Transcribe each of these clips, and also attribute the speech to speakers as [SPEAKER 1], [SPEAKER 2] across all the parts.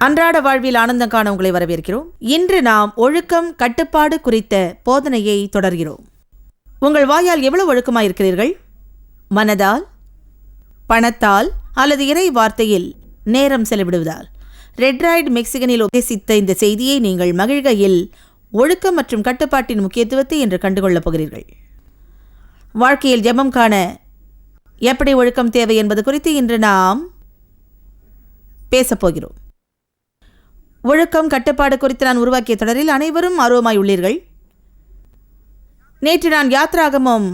[SPEAKER 1] அன்றாட வாழ்வில் ஆனந்தம் காண உங்களை வரவேற்கிறோம். இன்று நாம் ஒழுக்கம் கட்டுப்பாடு குறித்த போதனையை தொடர்கிறோம். உங்கள் வாயால் எவ்வளவு ஒழுக்கமாயிருக்கிறீர்கள்? மனதால், பணத்தால் அல்லது இறை வார்த்தையில் நேரம் செலவிடுவதால்? ரெட்ராய்டு மெக்சிகனில் உபதேசித்த இந்த செய்தியை நீங்கள் மகிழ்கையில் ஒழுக்கம் மற்றும் கட்டுப்பாட்டின் முக்கியத்துவத்தை என்று கண்டுகொள்ளப் போகிறீர்கள். வாழ்க்கையில் ஜெபம் காண எப்படி ஒழுக்கம் தேவை என்பது குறித்து இன்று நாம் பேசப்போகிறோம். ஒழுக்கம் கட்டுப்பாடு குறித்து நான் உருவாக்கிய தொடரில் அனைவரும் ஆர்வமாய் உள்ளீர்கள். நேற்று நான் யாத்ராகமம்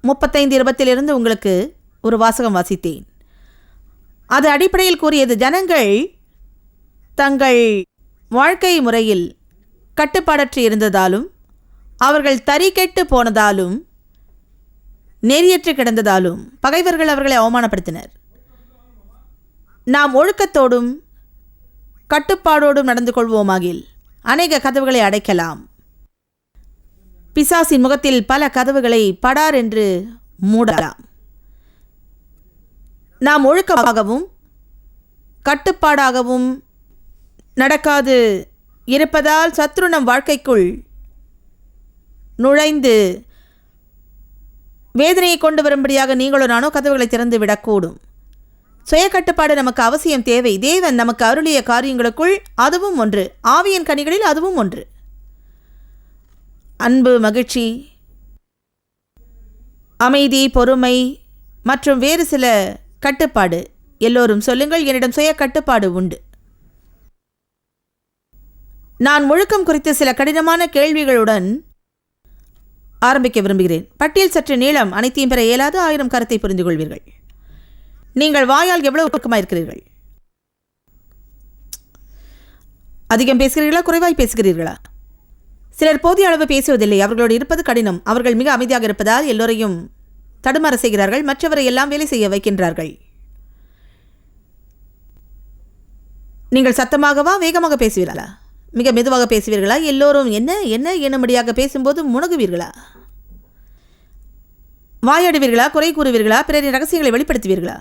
[SPEAKER 1] 35:20 உங்களுக்கு ஒரு வாசகம் வாசித்தேன். அது அடிப்படையில் கூறியது, ஜனங்கள் தங்கள் வாழ்க்கை முறையில் கட்டுப்பாடற்று இருந்ததாலும் அவர்கள் தறிகெட்டு போனதாலும் நெறியற்று கிடந்ததாலும் பகைவர்கள் அவர்களை அவமானப்படுத்தினர். நாம் ஒழுக்கத்தோடும் கட்டுப்பாடோடும் நடந்து கொள்வோமாகில் அநேக கதவுகளை அடைக்கலாம். பிசாசின் முகத்தில் பல கதவுகளை படார் என்று மூடலாம். நாம் ஒழுக்கமாகவும் கட்டுப்பாடாகவும் நடக்காது இருப்பதால் சத்ரு நம் வாழ்க்கைக்குள் நுழைந்து வேதனையை கொண்டு வரும்படியாக நீங்களோ நானோ கதவுகளை திறந்து விடக்கூடும். சுய கட்டுப்பாடு நமக்கு அவசியம் தேவை. தேவன் நமக்கு அருளிய காரியங்களுக்குள் அதுவும் ஒன்று. ஆவியின் கனிகளில் அதுவும் ஒன்று. அன்பு, மகிழ்ச்சி, அமைதி, பொறுமை மற்றும் வேறு சில கட்டுப்பாடு. எல்லோரும் சொல்லுங்கள், என்னிடம் சுய கட்டுப்பாடு உண்டு. நான் ஒழுக்கம் குறித்து சில கடினமான கேள்விகளுடன் ஆரம்பிக்க விரும்புகிறேன். பட்டியல் சற்று நீளம், அனைத்தையும் பெற இயலாத 1000 கருத்தை புரிந்து கொள்வீர்கள். நீங்கள் வாயால் எவ்வளவு ஒழுக்கமாக இருக்கிறீர்கள்? அதிகம் பேசுகிறீர்களா, குறைவாய் பேசுகிறீர்களா? சிலர் போதிய அளவு பேசுவதில்லை. அவர்களோடு இருப்பது கடினம். அவர்கள் மிக அமைதியாக இருப்பதால் எல்லோரையும் தடுமாற செய்கிறார்கள். மற்றவரை எல்லாம் வேலை செய்ய வைக்கின்றார்கள். நீங்கள் சத்தமாகவா வேகமாக பேசுவீர்களா? மிக மெதுவாக பேசுவீர்களா? எல்லோரும் என்ன என்ன என்னும்படியாக பேசும்போது முனகுவீர்களா? வாயாடுவீர்களா? குறை கூறுவீர்களா? பிறரின் ரகசியங்களை வெளிப்படுத்துவீர்களா?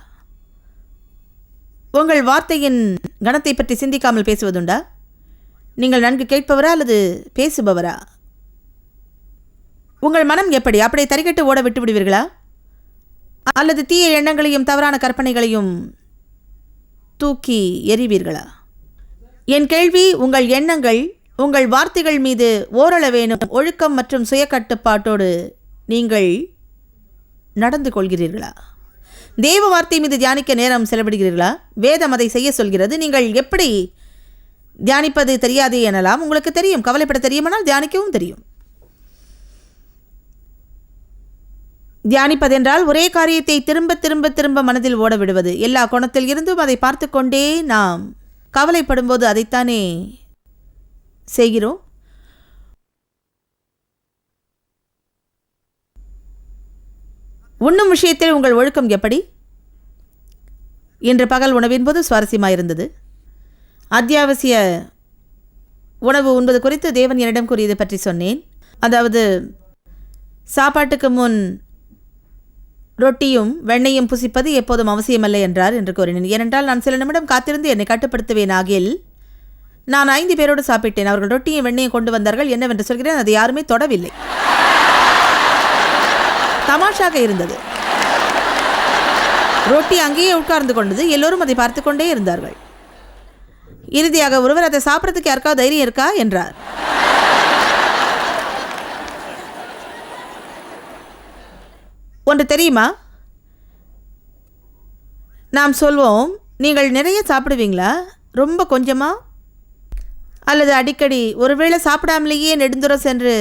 [SPEAKER 1] உங்கள் வார்த்தையின் கணத்தை பற்றி சிந்திக்காமல் பேசுவதுண்டா? நீங்கள் நன்கு கேட்பவரா அல்லது பேசுபவரா? உங்கள் மனம் எப்படி? அப்படியே தறிகட்டு ஓட விட்டு விடுவீர்களா? அல்லது தீய எண்ணங்களையும் தவறான கற்பனைகளையும் தூக்கி எறிவீர்களா? என் கேள்வி, உங்கள் எண்ணங்கள், உங்கள் வார்த்தைகள் மீது ஓரளவேனும் ஒழுக்கம் மற்றும் சுய கட்டுப்பாட்டோடு நீங்கள் நடந்து கொள்கிறீர்களா? தேவ வார்த்தை மீது தியானிக்க நேரம் செலவிடுகிறீர்களா? வேதம் அதை செய்ய சொல்கிறது. நீங்கள் எப்படி தியானிப்பது தெரியாது எனலாம். உங்களுக்கு தெரியும், கவலைப்பட தெரியுமானால் தியானிக்கவும் தெரியும். தியானிப்பதென்றால் ஒரே காரியத்தை திரும்ப திரும்ப திரும்ப மனதில் ஓட விடுவது. எல்லா கோணத்தில் இருந்தும் அதை பார்த்து கொண்டே நாம் கவலைப்படும் போது அதைத்தானே செய்கிறோம். உண்ணும் விஷயத்தில் உங்கள் ஒழுக்கம் எப்படி? இன்று பகல் உணவின் போது சுவாரஸ்யமாயிருந்தது. அத்தியாவசிய உணவு உண்பது குறித்து தேவன் என்னிடம் கூறியது பற்றி சொன்னேன். அதாவது, சாப்பாட்டுக்கு முன் ரொட்டியும் வெண்ணையும் புசிப்பது எப்போதும் அவசியமல்ல என்றார் என்று கூறினேன். ஏனென்றால் நான் சில நிமிடம் காத்திருந்து என்னை கட்டுப்படுத்துவேன். ஆகில் நான் 5 பேரோடு சாப்பிட்டேன். அவர்கள் ரொட்டியும் வெண்ணையும் கொண்டு வந்தார்கள். என்னவென்று சொல்கிறேன், அதை யாருமே தொடவில்லை. தமாஷாக இருந்தது. ரொட்டி அங்கேயே உட்கார்ந்து கொண்டது. எல்லோரும் அதை பார்த்து கொண்டே இருந்தார்கள். இறுதியாக ஒருவர், அதை சாப்பிட்றதுக்கு யாருக்கா தைரியம் இருக்கா என்றார். ஒன்று தெரியுமா? நாம் சொல்வோம், நீங்கள் நிறைய சாப்பிடுவீங்களா, ரொம்ப கொஞ்சமா, அல்லது அடிக்கடி ஒருவேளை சாப்பிடாமலேயே நெடுந்துரம் சென்று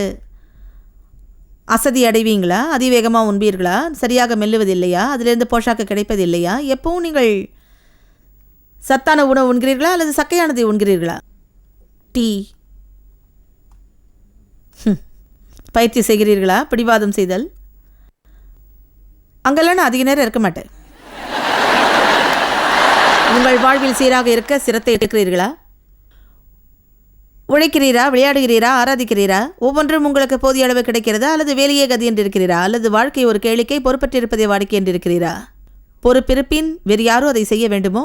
[SPEAKER 1] அசதி அடைவீங்களா? அதிவேகமாக உண்பீர்களா? சரியாக மெல்லுவதில்லையா? அதிலிருந்து போஷாக்கு கிடைப்பது இல்லையா? எப்பவும் நீங்கள் சத்தான உணவு உண்கிறீர்களா அல்லது சக்கையானதை உண்கிறீர்களா? டீ பயிற்சி செய்கிறீர்களா? பிடிவாதம் செய்தல்? அங்கெல்லாம் நான் அதிக நேரம் இருக்க மாட்டேன். உங்கள் வாழ்வில் சீராக இருக்க சிரத்தை எடுக்கிறீர்களா? உழைக்கிறீரா? விளையாடுகிறீரா? ஆராதிக்கிறீரா? ஒவ்வொன்றும் உங்களுக்கு போதிய அளவு கிடைக்கிறதா? அல்லது வேலையே கதி என்று இருக்கிறீரா? அல்லது வாழ்க்கை ஒரு கேளிக்கை, பொறுப்பற்றிருப்பதை வாடிக்கை என்று இருக்கிறீரா? பொறுப்பிருப்பின் வேறு யாரோ அதை செய்ய வேண்டுமோ?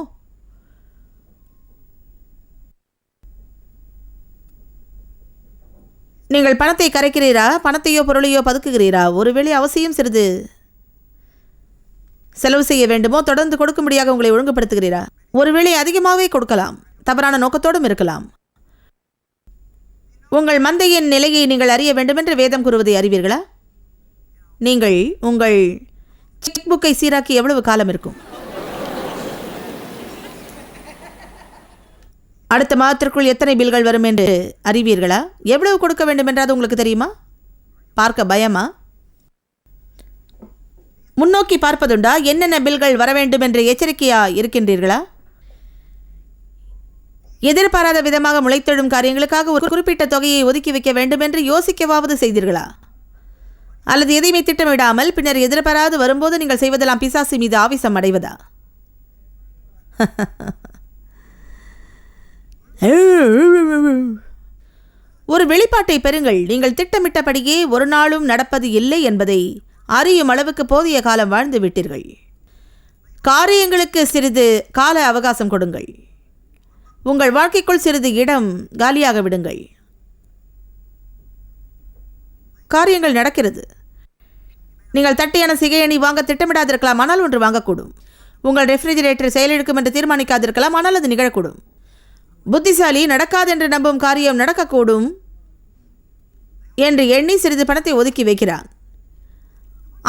[SPEAKER 1] நீங்கள் பணத்தை கரைக்கிறீரா, பணத்தையோ பொருளையோ பதுக்குகிறீரா? ஒருவேளை அவசியம் சிறிது செலவு செய்ய வேண்டுமோ, தொடர்ந்து கொடுக்கும்படியாக உங்களை ஒழுங்குபடுத்துகிறீரா? ஒருவேளை அதிகமாகவே கொடுக்கலாம், தவறான நோக்கத்தோடும் இருக்கலாம். உங்கள் மந்தையின் நிலையை நீங்கள் அறிய வேண்டுமென்று வேதம் கூறுவதை அறிவீர்களா? நீங்கள் உங்கள் செக் புக்கை சீராக்கி எவ்வளவு காலம் இருக்கும்? அடுத்த மாதத்திற்குள் எத்தனை பில்கள் வரும் என்று அறிவீர்களா? எவ்வளவு கொடுக்க வேண்டும் என்றாது உங்களுக்கு தெரியுமா? பார்க்க பயமா? முன்னோக்கி பார்ப்பதுண்டா? என்னென்ன பில்கள் வர வேண்டும் என்று எச்சரிக்கையா இருக்கின்றீர்களா? எதிர்பாராத விதமாக முளைத்தெழும் காரியங்களுக்காக ஒரு குறிப்பிட்ட தொகையை ஒதுக்கி வைக்க வேண்டும் என்று யோசிக்கவாவது செய்தீர்களா? அல்லது எதையுமே திட்டமிடாமல் பின்னர் எதிர்பாராது வரும்போது நீங்கள் செய்வதெல்லாம் பிசாசு மீது ஆவேசம் அடைவதா? ஒரு வெளிப்பாட்டை பெறுங்கள். நீங்கள் திட்டமிட்டபடியே ஒரு நாளும் நடப்பது இல்லை என்பதை அறியும் அளவுக்கு போதிய காலம் வாழ்ந்து விட்டீர்கள். காரியங்களுக்கு சிறிது கால அவகாசம் கொடுங்கள். உங்கள் வாழ்க்கைக்குள் சிறிது இடம் காலியாக விடுங்கள். காரியங்கள் நடக்கிறது. நீங்கள் தட்டையான சிகையணி வாங்க திட்டமிடாதிருக்கலாம், ஆனால் ஒன்று வாங்கக்கூடும். உங்கள் ரெஃப்ரிஜிரேட்டர் செயலிழக்கும் என்று தீர்மானிக்காதிருக்கலாம், ஆனால் அது நிகழக்கூடும். புத்திசாலி நடக்காதென்று நம்பும் காரியம் நடக்கக்கூடும் என்று எண்ணி சிறிது பணத்தை ஒதுக்கி வைக்கிறான்.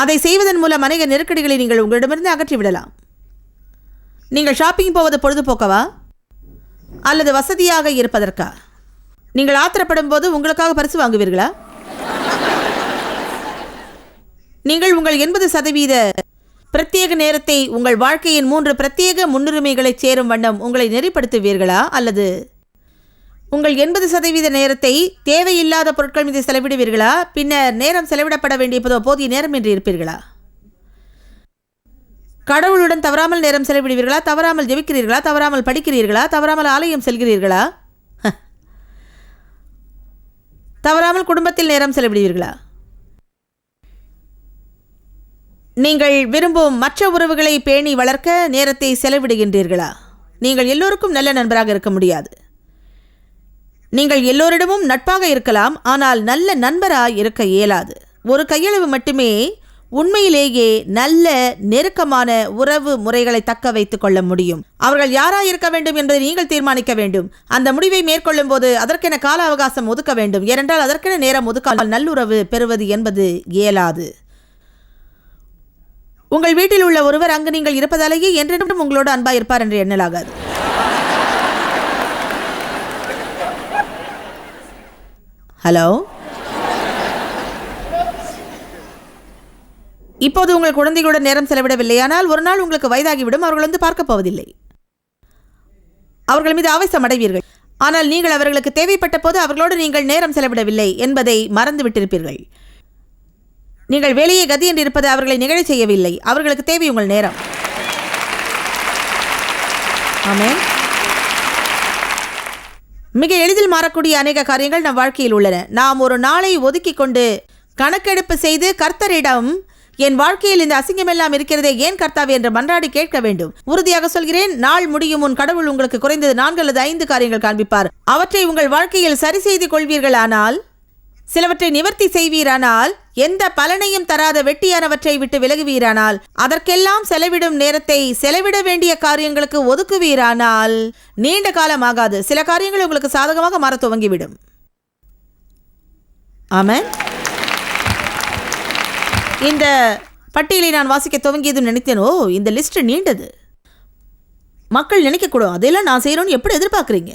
[SPEAKER 1] அதை செய்வதன் மூலம் அநேக நெருக்கடிகளை நீங்கள் உங்களிடமிருந்து அகற்றிவிடலாம். நீங்கள் ஷாப்பிங் போவது பொழுதுபோக்கவா அல்லது வசதியாக இருப்பதற்கா? நீங்கள் ஆத்திரப்படும் போது உங்களுக்காக பரிசு வாங்குவீர்களா? நீங்கள் உங்கள் 80% பிரத்யேக நேரத்தை உங்கள் வாழ்க்கையின் 3 பிரத்யேக முன்னுரிமைகளை சேரும் வண்ணம் உங்களை நெறிப்படுத்துவீர்களா? அல்லது உங்கள் 80% நேரத்தை தேவையில்லாத பொருட்கள் மீது செலவிடுவீர்களா? பின்னர் நேரம் செலவிடப்பட வேண்டிய போதிய நேரம் என்று இருப்பீர்களா? கடவுளுடன் தவறாமல் நேரம் செலவிடுவீர்களா? தவறாமல் ஜெபிக்கிறீர்களா? தவறாமல் படிக்கிறீர்களா? தவறாமல் ஆலயம் செல்கிறீர்களா? தவறாமல் குடும்பத்தில் நேரம் செலவிடுவீர்களா? நீங்கள் விரும்பும் மற்ற உறவுகளை பேணி வளர்க்க நேரத்தை செலவிடுகின்றீர்களா? நீங்கள் எல்லோருக்கும் நல்ல நண்பராக இருக்க முடியாது. நீங்கள் எல்லோரிடமும் நட்பாக இருக்கலாம், ஆனால் நல்ல நண்பராக இருக்க இயலாது. ஒரு கையளவு மட்டுமே உண்மையிலேயே நல்ல நெருக்கமான உறவு முறைகளை தக்க வைத்துக் கொள்ள முடியும். அவர்கள் யாராக இருக்க வேண்டும் என்பதை நீங்கள் தீர்மானிக்க வேண்டும். அந்த முடிவை மேற்கொள்ளும் போது அதற்கென கால அவகாசம் ஒதுக்க வேண்டும். ஏனென்றால் அதற்கென நேரம் ஒதுக்காமல் நல்லுறவு பெறுவது என்பது இயலாது. உங்கள் வீட்டில் உள்ள ஒருவர் அங்கு நீங்கள் இருப்பதாலேயே என்றென்றும் உங்களோடு அன்பா இருப்பார் என்று எண்ணலாகாது. ஹலோ, இப்போது உங்கள் குழந்தைகளுடன் நேரம் செலவிடவில்லையானால் ஒரு நாள் உங்களுக்கு வயதாகிவிடும். அவர்கள் வந்து பார்க்க போவதில்லை. அவர்கள் மீது ஆவேசம் அடைவீர்கள். ஆனால் நீங்கள் அவர்களுக்கு தேவைப்பட்ட போது அவர்களோடு நீங்கள் நேரம் செலவிடவில்லை என்பதை மறந்து விட்டிருப்பீர்கள். நீங்கள் வேலையை கதி என்று இருப்பது அவர்களை நிகழச் செய்யவில்லை. அவர்களுக்கு தேவை உங்கள் நேரம். ஆமென். மிக எளிதில் மாறக்கூடிய அநேக காரியங்கள் நம் வாழ்க்கையில் உள்ளன. நாம் ஒரு நாளை ஒதுக்கி கொண்டு கணக்கெடுப்பு செய்து கர்த்தரிடம், என் வாழ்க்கையில் இந்த அசிங்கமெல்லாம் இருக்கிறதே, ஏன் கர்த்தாவே என்று மன்றாடி கேட்க வேண்டும். உறுதியாக சொல்கிறேன், நாள் முடியும் முன் கடவுள் உங்களுக்கு குறைந்தது 4 அல்லது 5 காரியங்கள் காண்பிப்பார். அவற்றை உங்கள் வாழ்க்கையில் சரி செய்து கொள்வீர்களானால், சிலவற்றை நிவர்த்தி செய்வீரானால், எந்த பலனையும் தராத வெட்டியானவற்றை விட்டு விலகுவீரானால், அதற்கெல்லாம் செலவிடும் நேரத்தை செலவிட வேண்டிய காரியங்களுக்கு ஒதுக்குவீரானால், நீண்ட காலம் ஆகாது சில காரியங்கள் உங்களுக்கு சாதகமாக மாற துவங்கிவிடும். ஆமென். இந்த பட்டியலை நான் வாசிக்க துவங்கியதும் நினைத்தேன், ஓ, இந்த லிஸ்ட் நீண்டது. மக்கள் நினைக்கக்கூடும், அதெல்லாம் நான் செய்யணும்னு எப்படி எதிர்பார்க்குறீங்க?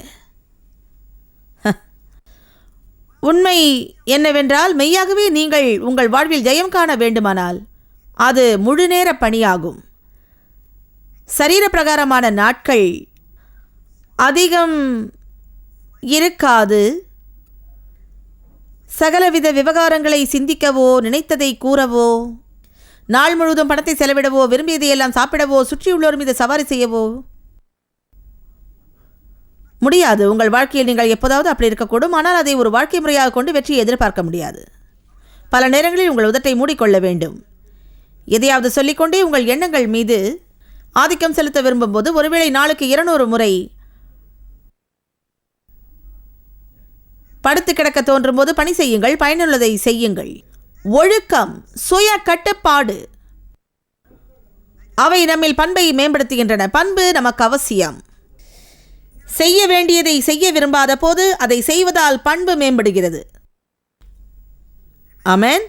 [SPEAKER 1] உண்மை என்னவென்றால், மெய்யாகவே நீங்கள் உங்கள் வாழ்வில் ஜெயம் காண வேண்டுமானால் அது முழுநேர பணியாகும். சரீர பிரகாரமான நாட்கள் அதிகம் இருக்காது. சகலவித விவகாரங்களை சிந்திக்கவோ, நினைத்ததை கூறவோ, நாள் முழுவதும் பணத்தை செலவிடவோ, விரும்பியதையெல்லாம் சாப்பிடவோ, சுற்றியுள்ளோர் மீது சவாரி செய்யவோ முடியாது. உங்கள் வாழ்க்கையில் நீங்கள் எப்போதாவது அப்படி இருக்கக்கூடும், ஆனால் அதை ஒரு வாழ்க்கை முறையாக கொண்டு வெற்றியை எதிர்பார்க்க முடியாது. பல நேரங்களில் உங்கள் உதட்டை மூடிக்கொள்ள வேண்டும். எதையாவது சொல்லிக்கொண்டே உங்கள் எண்ணங்கள் மீது ஆதிக்கம் செலுத்த விரும்பும் போது ஒருவேளை நாளுக்கு 200 முறை படுத்து கிடக்க தோன்றும் போது பணி செய்யுங்கள், பயனுள்ளதை செய்யுங்கள். ஒழுக்கம், சுய கட்டுப்பாடு, அவை நம்மில் பண்பை மேம்படுத்துகின்றன. பண்பு நமக்கு அவசியம். செய்ய வேண்டியதை செய்ய விரும்பாத போது அதை செய்வதால் பண்பு மேம்படுகிறது. ஆமென்.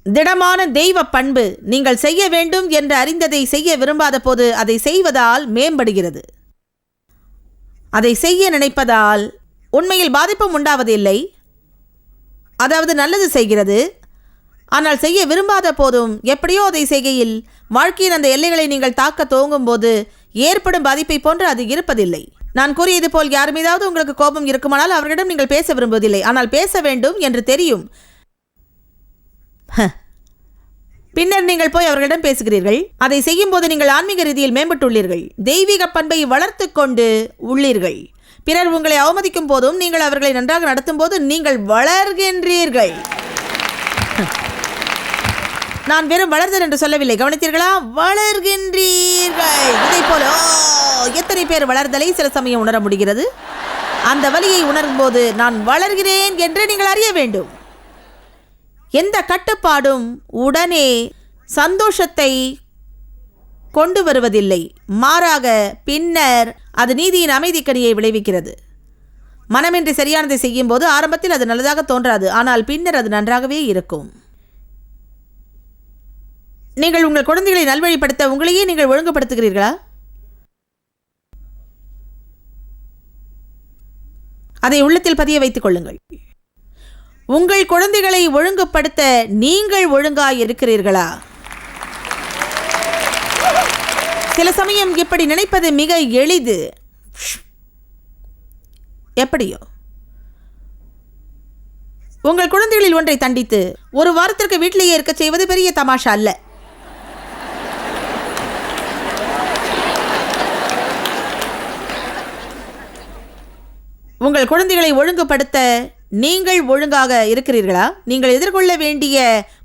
[SPEAKER 1] திடமான தெய்வ பண்பு, நீங்கள் செய்ய வேண்டும் என்று அறிந்ததை செய்ய விரும்பாத போது அதை செய்வதால் மேம்படுகிறது. அதை செய்ய நினைப்பதால் உண்மையில் பாதிப்பும் உண்டாவதில்லை, அதாவது நல்லது செய்கிறது. ஆனால் செய்ய விரும்பாத போதும் எப்படியோ அதை செய்கையில் வாழ்க்கையின் அந்த எல்லைகளை நீங்கள் தாக்க துவங்கும் போது ஏற்படும் பாதிப்பை போன்று அது இருப்பதில்லை. நான் கூறியது போல் யார் மீதாவது உங்களுக்கு கோபம் இருக்குமானால் அவர்களிடம் நீங்கள் பேச விரும்புவதில்லை, ஆனால் பேச வேண்டும் என்று தெரியும். பின்னர் நீங்கள் போய் அவர்களிடம் பேசுகிறீர்கள். அதை செய்யும் போது நீங்கள் ஆன்மீக ரீதியில் மேம்பட்டுள்ளீர்கள், தெய்வீக பண்பை வளர்த்து கொண்டு உள்ளீர்கள். பிறர் உங்களை அவமதிக்கும் போதும் நீங்கள் அவர்களை நன்றாக நடத்தும் போது நீங்கள் வளர்கின்றீர்கள். நான் வெறும் வளர்தல் என்று சொல்லவில்லை, கவனித்தீர்களா? வளர்கின்றீர்கள். இதை போல எத்தனை பேர் வளர்தலை சில சமயம் உணர முடிகிறது? அந்த வலியை உணரும் போது நான் வளர்கிறேன் என்று நீங்கள் அறிய வேண்டும். எந்த கட்டுப்பாடும் உடனே சந்தோஷத்தை கொண்டு வருவதில்லை, மாறாக பின்னர் அது நீதியின் அமைதிக்கனியை விளைவிக்கிறது. மனமின்றி சரியானதை செய்யும் போது ஆரம்பத்தில் அது நல்லதாக தோன்றாது, ஆனால் பின்னர் அது நன்றாகவே இருக்கும். நீங்கள் உங்கள் குழந்தைகளை நல்வழிப்படுத்த உங்களையே நீங்கள் ஒழுங்குபடுத்துகிறீர்களா? அதை உள்ளத்தில் பதிய வைத்துக் கொள்ளுங்கள். உங்கள் குழந்தைகளை ஒழுங்குபடுத்த நீங்கள் ஒழுங்காய் இருக்கிறீர்களா? சில சமயம் இப்படி நினைப்பது மிக எளிது. எப்படியோ உங்கள் குழந்தைகளில் ஒன்றை தண்டித்து ஒரு வாரத்திற்கு வீட்டிலேயே இருக்க செய்வது பெரிய தமாஷா அல்ல. உங்கள் குழந்தைகளை ஒழுங்குபடுத்த நீங்கள் ஒழுங்காக இருக்கிறீர்களா? நீங்கள் எதிர்கொள்ள வேண்டிய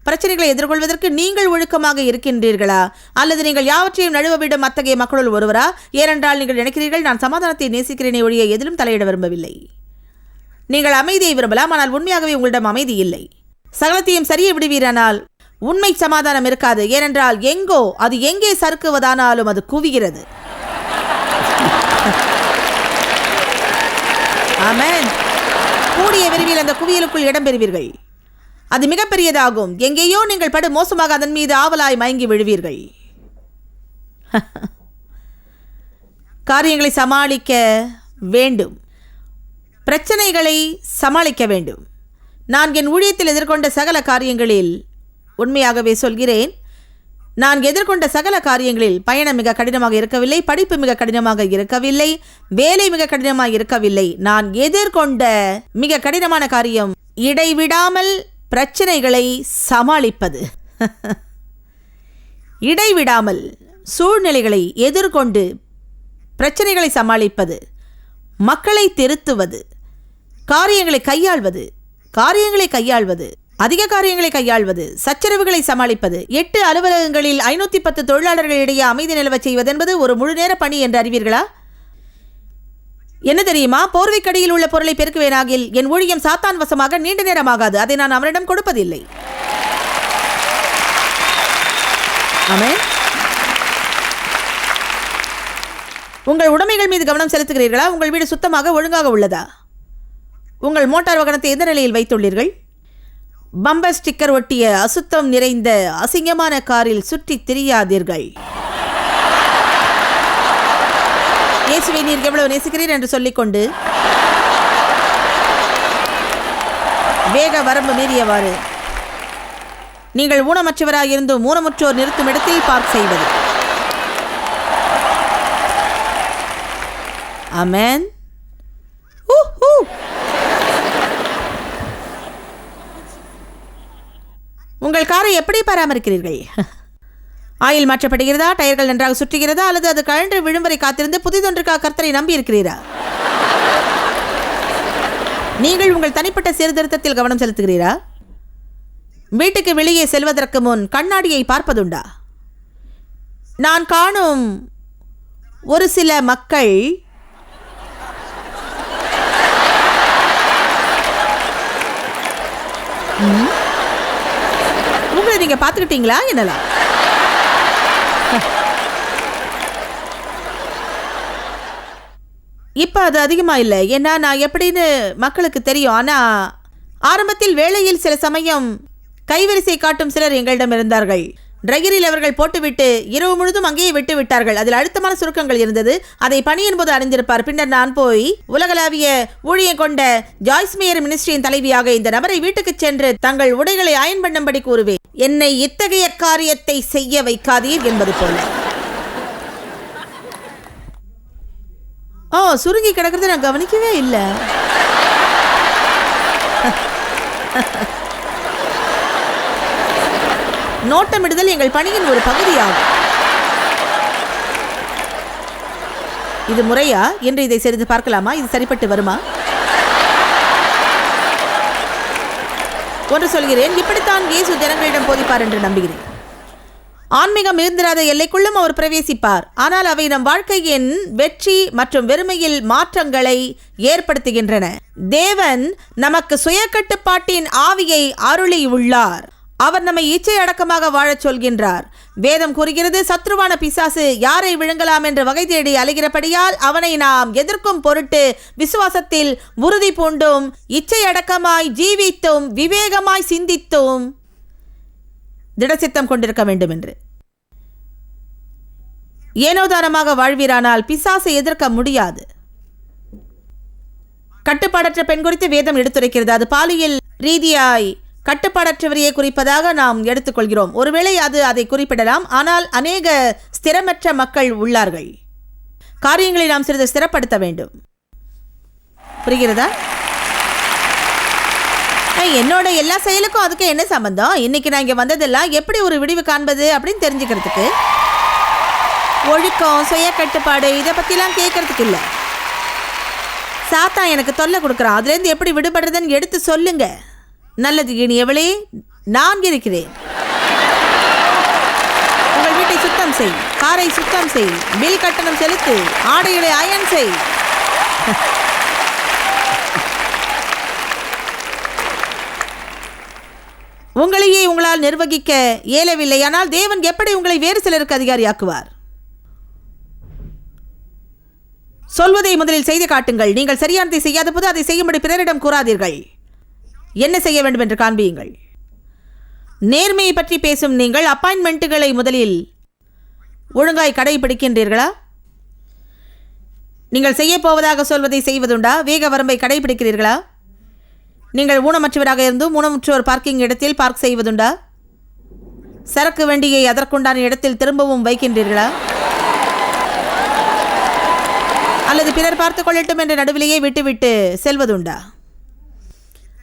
[SPEAKER 1] பிரச்சனைகளை எதிர்கொள்வதற்கு நீங்கள் ஒழுக்கமாக இருக்கின்றீர்களா? அல்லது நீங்கள் யாவற்றையும் நழுவவிடும் அத்தகைய மக்களுள் ஒருவரா? ஏனென்றால் நீங்கள் நினைக்கிறீர்கள், நான் சமாதானத்தை நேசிக்கிறேனே ஒழிய எதிலும் தலையிட விரும்பவில்லை. நீங்கள் அமைதியை விரும்பலாம், ஆனால் உண்மையாகவே உங்களிடம் அமைதி இல்லை. சகலத்தையும் சரியை விடுவீரானால் உண்மை சமாதானம் இருக்காது. ஏனென்றால் அது எங்கே சறுக்குவதானாலும் அது குவிகிறது. ஆமென். கூடிய விரைவில் அந்த குவியலுக்குள் இடம் பெறுவீர்கள். அது மிகப்பெரியதாகும். எங்கேயோ நீங்கள் படு மோசமாக அதன் மீது ஆவலாய் மயங்கி விழுவீர்கள். காரியங்களை சமாளிக்க வேண்டும், பிரச்சனைகளை சமாளிக்க வேண்டும். நான் என் ஊழியத்தில் எதிர்கொண்ட சகல காரியங்களில், உண்மையாகவே சொல்கிறேன், நான் எதிர்கொண்ட சகல காரியங்களில் பயணம் மிக கடினமாக இருக்கவில்லை, படிப்பு மிக கடினமாக இருக்கவில்லை, வேலை மிக கடினமாக இருக்கவில்லை. நான் எதிர்கொண்ட மிக கடினமான காரியம் இடைவிடாமல் பிரச்சனைகளை சமாளிப்பது. இடைவிடாமல் சூழ்நிலைகளை எதிர்கொண்டு பிரச்சனைகளை சமாளிப்பது, மக்களை திருத்துவது, காரியங்களை கையாள்வது, அதிக காரியங்களை கையாள்வது, சச்சரவுகளை சமாளிப்பது, 8 அலுவலகங்களில் 510 தொழிலாளர்களிடையே அமைதி நிலவச் செய்வது என்பது ஒரு முழு நேர பணி என்று அறிவீர்களா? என்ன தெரியுமா? போர்வைக்கடியில் உள்ள பொருளை பெருக்குவேனாகில் என் ஊழியம் சாத்தான் வசமாக நீண்ட நேரமாகாது. அதை நான் அவரிடம் கொடுப்பதில்லை. ஆமென். உங்கள் உடைமைகள் மீது கவனம் செலுத்துகிறீர்களா? உங்கள் வீடு சுத்தமாக ஒழுங்காக உள்ளதா? உங்கள் மோட்டார் வாகனத்தை எந்த நிலையில் வைத்துள்ளீர்கள்? பம்பர் ஸ்டிக்கர் ஒட்டிய அசுத்தம் நிறைந்த அசிங்கமான காரில் சுற்றி திரியாதீர்கள். இயேசுவை நீர் எவ்வளவு நேசிக்கிறீர் என்று சொல்லிக்கொண்டு வேக வரம்பு மீறியவாறு நீங்கள் ஊனமற்றவராயிருந்தும் ஊனமுற்றோர் நிறுத்தும் இடத்தில் பார்க் செய்வது. ஆமென். உங்கள் காரை எப்படி பராமரிக்கிறீர்கள்? ஆயில் மாற்றப்படுகிறதா? டயர்கள் நன்றாக சுற்றுகிறதா? அல்லது அது கழன்று விழும் வரை காத்திருந்து புதிதொன்றுக்காக கர்த்தரை நம்பி இருக்கிறீரா? நீங்கள் உங்கள் தனிப்பட்ட சீர்திருத்தத்தில் கவனம் செலுத்துகிறீரா? வீட்டுக்கு வெளியே செல்வதற்கு முன் கண்ணாடியை பார்ப்பதுண்டா? நான் காணும் ஒரு சில மக்கள் கூட நீங்க பார்த்துக்கிட்டீங்களா என்னலாம்? இப்போ அது அதிகமாக இல்லை, ஏன்னா நான் எப்படின்னு மக்களுக்கு தெரியும். ஆனால் ஆரம்பத்தில் வேளையில் சில சமயம் கைவரிசை காட்டும் சிலர் எங்களிடம் இருந்தார்கள். ட்ரையரில் அவர்கள் போட்டுவிட்டு இரவு முழுதும் அங்கேயே விட்டு விட்டார்கள். அதில் அழுத்தமான சுருக்கங்கள் இருந்தது. அதை பணியின் போது அறிந்திருப்பார். பின்னர் நான் போய் உலகளாவிய ஊழியம் கொண்ட ஜாய்ஸ்மேயர் மினிஸ்ட்ரியின் தலைவியாக இந்த நபரை வீட்டுக்கு சென்று தங்கள் உடைகளை அயன் பண்ணும்படி கூறுவேன். என்னை இத்தகைய காரியத்தை செய்ய வைக்காதீர் என்பது போல. சுருங்கி கிடக்கிறது நான் கவனிக்கவே இல்லை. நோட்டமிடுதல் எங்கள் பணியின் ஒரு பகுதியாகும். இது முறையா என்று இதை சிறிது பார்க்கலாமா? இது சரிப்பட்டு வருமா? ஒன்று சொல்கிறேன், இப்படித்தான் இயேசு ஜனங்களிடம் போதிப்பார் என்று நம்புகிறேன். ஆன்மீகம் மிகுந்திராத எல்லைக்குள்ளும் அவர் பிரவேசிப்பார். ஆனால் அவை நம் வாழ்க்கையின் வெற்றி மற்றும் வெறுமையில் மாற்றங்களை ஏற்படுத்துகின்றன. தேவன் நமக்கு சுய கட்டுப்பாட்டின் ஆவியை அருளி உள்ளார். அவர் நம்மை இச்சை அடக்கமாக வாழச் சொல்கின்றார். வேதம் கூறுகிறது, சத்ருவான பிசாசு யாரை விழுங்கலாம் என்று வகை தேடி அலைகிறபடியால் அவனை நாம் எதிர்க்கும் பொருட்டு விசுவாசத்தில் உறுதி பூண்டும் இச்சை அடக்கமாய் ஜீவித்தும் விவேகமாய் சிந்தித்தும் திடசித்தம் கொண்டிருக்க வேண்டும் என்று. ஏனோதானமாக வாழ்வீரானால் பிசாசை எதிர்க்க முடியாது. கட்டுப்பாடற்ற பெண் குறித்து வேதம் எடுத்துரைக்கிறது. அது பாலியல் ரீதியாய் கட்டுப்பாடற்றவரையே குறிப்பதாக நாம் எடுத்துக்கொள்கிறோம். ஒருவேளை அது அதை குறிப்பிடலாம். ஆனால் அநேக ஸ்திரமற்ற மக்கள் உள்ளார்கள். காரியங்களை நாம் சிறிது ஸ்திரப்படுத்த வேண்டும். புரிகிறதா? என்னோட எல்லா செயலுக்கும் அதுக்கு என்ன சம்பந்தம்? இன்னைக்கு நான் இங்கே வந்ததெல்லாம் எப்படி ஒரு விடிவு காண்பது அப்படின்னு தெரிஞ்சுக்கிறதுக்கு. ஒழுக்கம், சுய கட்டுப்பாடு, இதை பற்றிலாம் கேட்கறதுக்கு இல்லை. சாத்தான் எனக்கு தொல்லை கொடுக்குறான், அதுலேருந்து எப்படி விடுபடுறதுன்னு எடுத்து சொல்லுங்க. நல்லது இனியவளே, நான் இருக்கிறேன். உங்கள் வீட்டை சுத்தம் செய், காரை சுத்தம் செய், பில் கட்டணம் செலுத்து, ஆடைகளை அயன் செய். உங்களையே உங்களால் நிர்வகிக்க இயலவில்லை. ஆனால் தேவன் எப்படி உங்களை வேறு சிலருக்கு அதிகாரியாக்குவார்? சொல்வதை முதலில் செய்து காட்டுங்கள். நீங்கள் சரியானதை செய்யாத போது அதை செய்யும்படி பிறரிடம் கூறாதீர்கள். என்ன செய்ய வேண்டும் என்று காண்பியுங்கள். நேர்மையை பற்றி பேசும் நீங்கள் அப்பாயின்மெண்ட்டுகளை முதலில் ஒழுங்காய் கடைபிடிக்கின்றீர்களா? நீங்கள் செய்ய போவதாக சொல்வதை செய்வதுண்டா? வேக வரம்பை கடைபிடிக்கிறீர்களா? நீங்கள் ஊனமற்றவராக இருந்தும் ஊனமுற்றோர் பார்க்கிங் இடத்தில் பார்க் செய்வதுண்டா? சரக்கு வண்டியை அதற்குண்டான இடத்தில் திரும்பவும் வைக்கின்றீர்களா? அல்லது பிறர் பார்த்து கொள்ளட்டும் என்ற நடுவிலேயே விட்டுவிட்டு செல்வதுண்டா?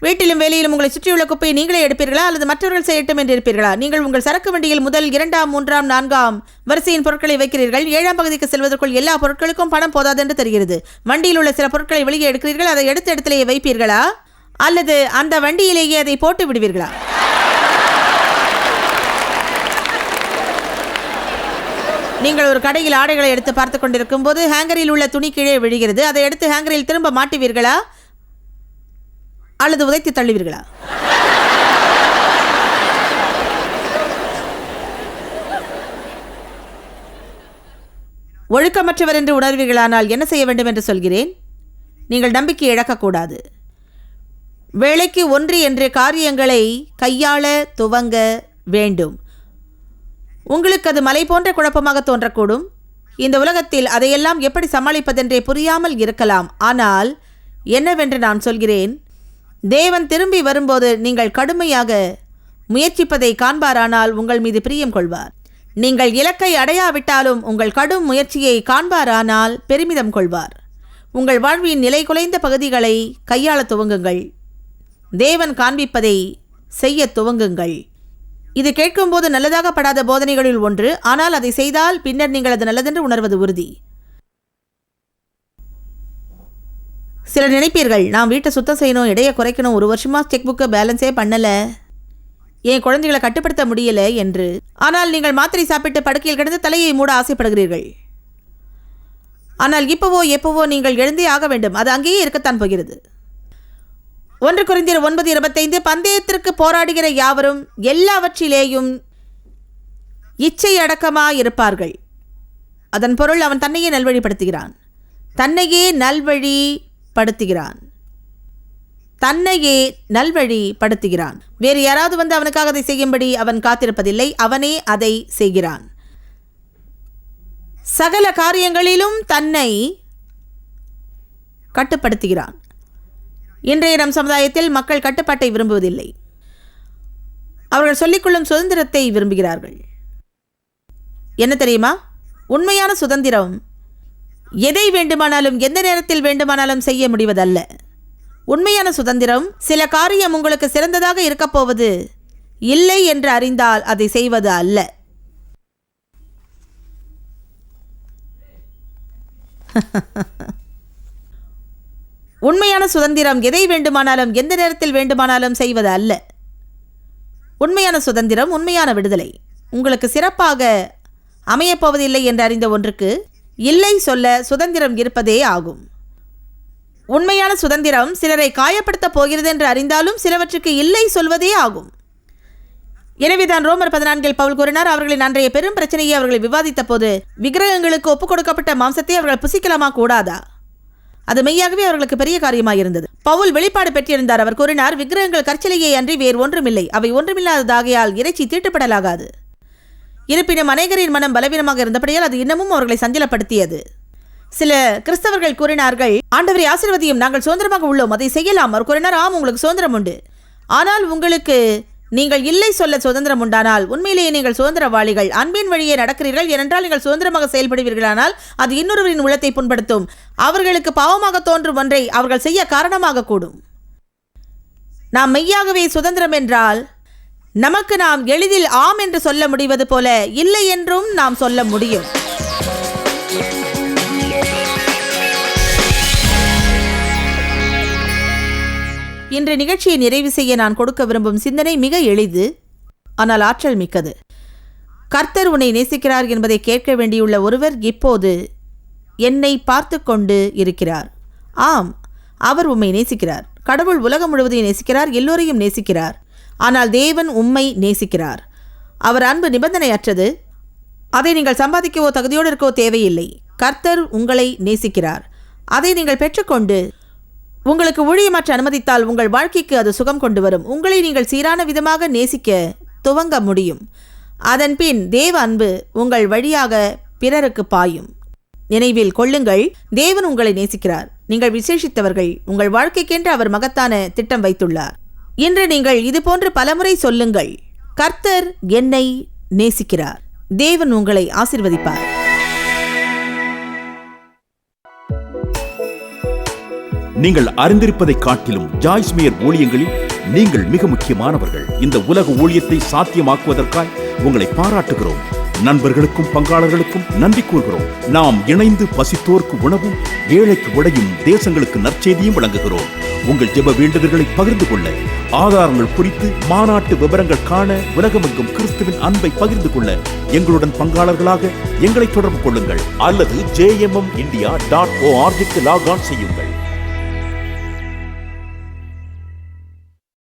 [SPEAKER 1] வீட்டிலும் வேலையிலும் உங்களை சுற்றியுள்ள குப்பையை நீங்களே எடுப்பீர்களா அல்லது மற்றவர்கள் செய்யட்டும் என்று இருப்பீர்களா? நீங்கள் உங்கள் சரக்கு வண்டியில் முதல் 2ஆம் 3ஆம் 4ஆம் வரிசையின் பொருட்களை வைக்கிறீர்கள். 7ஆம் பகுதிக்கு செல்வதற்குள் எல்லா பொருட்களுக்கும் பணம் போதாது என்று தெரிகிறது. வண்டியில் உள்ள சில பொருட்களை வெளியே எடுக்கிறீர்கள். அதை எடுத்த இடத்திலேயே வைப்பீர்களா அல்லது அந்த வண்டியிலேயே அதை போட்டு விடுவீர்களா? நீங்கள் ஒரு கடையில் ஆடைகளை எடுத்து பார்த்து கொண்டிருக்கும் போது ஹேங்கரில் உள்ள துணி கீழே விழுகிறது. அதை எடுத்து ஹேங்கரில் திரும்ப மாட்டுவீர்களா அல்லது உதைத்து தள்ளுவீர்களா? ஒழுக்கமற்றவர் என்று உணர்வீர்களானால் என்ன செய்ய வேண்டும் என்று சொல்கிறேன். நீங்கள் நம்பிக்கை இழக்கக்கூடாது. வேலைக்கு ஒன்று என்ற காரியங்களை கையாள துவங்க வேண்டும். உங்களுக்கு அது மலை போன்ற குழப்பமாக தோன்றக்கூடும். இந்த உலகத்தில் அதையெல்லாம் எப்படி சமாளிப்பதென்றே புரியாமல் இருக்கலாம். ஆனால் என்னவென்று நான் சொல்கிறேன், தேவன் திரும்பி வரும்போது நீங்கள் கடுமையாக முயற்சிப்பதை காண்பாரானால் உங்கள் மீது பிரியம் கொள்வார். நீங்கள் இலக்கை அடையாவிட்டாலும் உங்கள் கடும் முயற்சியை காண்பாரானால் பெருமிதம் கொள்வார். உங்கள் வாழ்வின் நிலை குலைந்த பகுதிகளை கையாள துவங்குங்கள். தேவன் காண்பிப்பதை செய்ய துவங்குங்கள். இது கேட்கும்போது நல்லதாக படாத போதனைகளில் ஒன்று. ஆனால் அதை செய்தால் பின்னர் நீங்கள் அது நல்லதென்று உணர்வது உறுதி. சிலர் நினைப்பீர்கள், நான் வீட்டை சுத்தம் செய்யணும், இடையை குறைக்கணும், 1 வருஷமா செக் புக்கை பேலன்ஸே பண்ணல, என் குழந்தைகளை கட்டுப்படுத்த முடியல என்று. ஆனால் நீங்கள் மாத்திரை சாப்பிட்டு படுக்கையில் கிடந்து தலையை மூட ஆசைப்படுகிறீர்கள். ஆனால் இப்போவோ எப்போவோ நீங்கள் எழுந்தே ஆக வேண்டும். அது அங்கேயே இருக்கத்தான் போகிறது. 1 கொரிந்தியர் 9:25 பந்தயத்திற்கு போராடுகிற யாவரும் எல்லாவற்றிலேயும் இச்சை அடக்கமாயிருப்பார்கள். அதன் பொருள் அவன் தன்னையே நல்வழிப்படுத்துகிறான். தன்னையே நல்வழிப்படுத்துகிறான். வேறு யாராவது வந்து அவனுக்காக அதை செய்யும்படி அவன் காத்திருப்பதில்லை. அவனே அதை செய்கிறான். சகல காரியங்களிலும் தன்னை கட்டுப்படுத்துகிறான். இன்றைய நம் சமுதாயத்தில் மக்கள் கட்டுப்பாட்டை விரும்புவதில்லை. அவர்கள் சொல்லிக்கொள்ளும் சுதந்திரத்தை விரும்புகிறார்கள். என்ன தெரியுமா? உண்மையான சுதந்திரம் எதை வேண்டுமானாலும் எந்த நேரத்தில் வேண்டுமானாலும் செய்ய முடிவதல்ல. உண்மையான சுதந்திரம் சில காரியம் உங்களுக்கு சிறந்ததாக இருக்கப் போவது இல்லை என்று அறிந்தால் அதை செய்வது அல்ல. உண்மையான சுதந்திரம் எதை வேண்டுமானாலும் எந்த நேரத்தில் வேண்டுமானாலும் செய்வது அல்ல. உண்மையான சுதந்திரம், உண்மையான விடுதலை உங்களுக்கு சிறப்பாக அமையப்போவதில்லை என்று அறிந்த ஒன்றுக்கு இல்லை சொல்ல சுதந்திரம் இருப்பதே ஆகும். உண்மையான சுதந்திரம் சிலரை காயப்படுத்தப் போகிறது என்று அறிந்தாலும் சிலவற்றுக்கு இல்லை சொல்வதே ஆகும். எனவேதான் ரோமர் 14 பவுல் கூறினார், அவர்களின் அன்றைய பெரும் பிரச்சனையை அவர்கள் விவாதித்த போது, விக்கிரகங்களுக்கு ஒப்புக் கொடுக்கப்பட்ட மாம்சத்தை அவர்கள் புசிக்கலாமா கூடாதா? அது மெய்யாகவே அவர்களுக்கு பெரிய காரியமாயிருந்தது. பவுல் வெளிப்பாடு பெற்றிருந்தார். அவர் கூறினார், விக்கிரகங்கள் கற்சிலையை அன்றி வேறு ஒன்றுமில்லை. அவை ஒன்றுமில்லாததாகையால் இறைச்சி தீட்டுப்படலாகாது. இருப்பினும் அநேகரின் மனம் பலவீனமாக இருந்தபடியால் அது இன்னமும் அவர்களை சஞ்சலப்படுத்தியது. சில கிறிஸ்தவர்கள் கூறினார்கள், ஆண்டவரை ஆசீர்வதியும், நாங்கள் சுதந்திரமாக உள்ளோம், அதை செய்யலாம். அவர் கூறினார், ஆம், உங்களுக்கு சுதந்திரம் உண்டு. ஆனால் உங்களுக்கு நீங்கள் இல்லை சொல்ல சுதந்திரம் உண்டானால் உண்மையிலேயே நீங்கள் சுதந்திரவாளிகள். அன்பின் வழியே நடக்கிறீர்கள். ஏனென்றால் நீங்கள் சுதந்திரமாக செயல்படுவீர்களானால் அது இன்னொருவரின் உள்ளத்தை புண்படுத்தும். அவர்களுக்கு பாவமாக தோன்றும் ஒன்றை அவர்கள் செய்ய காரணமாக கூடும். நாம் மெய்யாகவே சுதந்திரம் என்றால் நமக்கு நாம் எளிதில் ஆம் என்று சொல்ல முடிவது போல இல்லை என்றும் நாம் சொல்ல முடியும். இன்று நிகழ்ச்சியை நிறைவு செய்ய நான் கொடுக்க விரும்பும் சிந்தனை மிக எளிது, ஆனால் ஆற்றல் மிக்கது. கர்த்தர் உன்னை நேசிக்கிறார் என்பதை கேட்க வேண்டியுள்ள ஒருவர் இப்போது என்னை பார்த்து கொண்டு இருக்கிறார். ஆம், அவர் உம்மை நேசிக்கிறார். கடவுள் உலகம் முழுவதையும் நேசிக்கிறார், எல்லோரையும் நேசிக்கிறார். ஆனால் தேவன் உம்மை நேசிக்கிறார். அவர் அன்பு நிபந்தனையற்றது. அதை நீங்கள் சம்பாதிக்கவோ தகுதியோடு இருக்கவோ தேவையில்லை. கர்த்தர் உங்களை நேசிக்கிறார். அதை நீங்கள் பெற்றுக்கொண்டு உங்களுக்கு ஊழியமாற்ற அனுமதித்தால் உங்கள் வாழ்க்கைக்கு அது சுகம் கொண்டு வரும். உங்களை நீங்கள் சீரான விதமாக நேசிக்க துவங்க முடியும். அதன் பின் தேவ அன்பு உங்கள் வழியாக பிறருக்கு பாயும். நினைவில் கொள்ளுங்கள், தேவன் உங்களை நேசிக்கிறார். நீங்கள் விசேஷித்தவர்கள். உங்கள் வாழ்க்கைக்கென்று அவர் மகத்தான திட்டம் வைத்துள்ளார். இன்று நீங்கள் இதுபோன்று பலமுறை சொல்லுங்கள், கர்த்தர் என்னை நேசிக்கிறார். தேவன் உங்களை ஆசீர்வதிப்பார்.
[SPEAKER 2] நீங்கள் அறிந்திருப்பதை காட்டிலும் ஜாய்ஸ் மேயர் ஊழியங்களில் நீங்கள் மிக முக்கியமானவர்கள். இந்த உலக ஊழியத்தை சாத்தியமாக்குவதற்காய் உங்களை பாராட்டுகிறோம். நண்பர்களுக்கும் பங்காளர்களுக்கும் நன்றி கூறுகிறோம். நாம் இணைந்து பசித்தோர்க்கு உணவும் ஏழைக்கு உடையும் தேசங்களுக்கு நற்செய்தியும் வழங்குகிறோம். உங்கள் ஜெப வேண்டுதல்களை பகிர்ந்து கொள்ள, ஆதாரங்கள் குறித்து மாநாட்டு விவரங்கள் காண, உலகமெங்கும் கிறிஸ்துவின் அன்பை பகிர்ந்து கொள்ள எங்களுடன் பங்காளர்களாக எங்களை தொடர்பு கொள்ளுங்கள் அல்லது jmmindia.org லாக் ஆன் செய்யுங்கள்.